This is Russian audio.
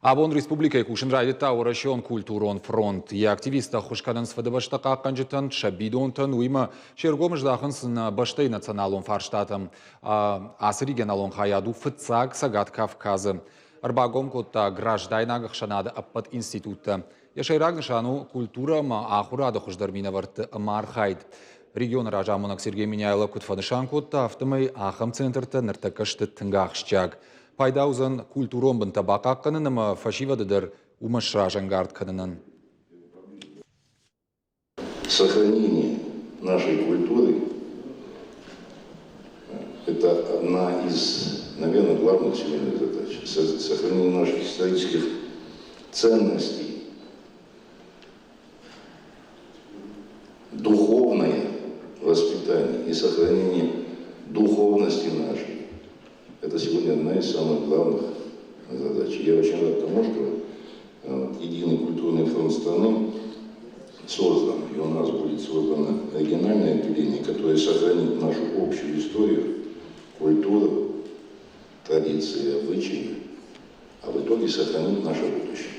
Абон республика Кушин райдита урашон культурон фронт. И активиста хушкадан свадабашта каканжитан шабидонтан уима шергомж даханс на баштай националон фарштатам асригеналон хаяду фыцаг сагат Кавказа. Арбагом кота граждайнаг шанада аппат института. Яшайраг шану культура ма ахурада хушдармина варт мархайд. Регион Ражамонак Сергей Миняйлов кутфадышан кота автомай ахам центрта нартакашты тынгахшчаг. Пайдаузан культурон бын табака кынынымы фашивадыдыр умышра жангард кынынын. Сохранение нашей культуры – это одна из, наверное, главных семейных задач. Сохранение наших исторических ценностей, духовное воспитание и сохранение духовности нашей. Это сегодня одна из самых главных задач. Я очень рад тому, что единый культурный фронт страны создан, и у нас будет создано региональное отделение, которое сохранит нашу общую историю, культуру, традиции, обычаи, а в итоге сохранит наше будущее.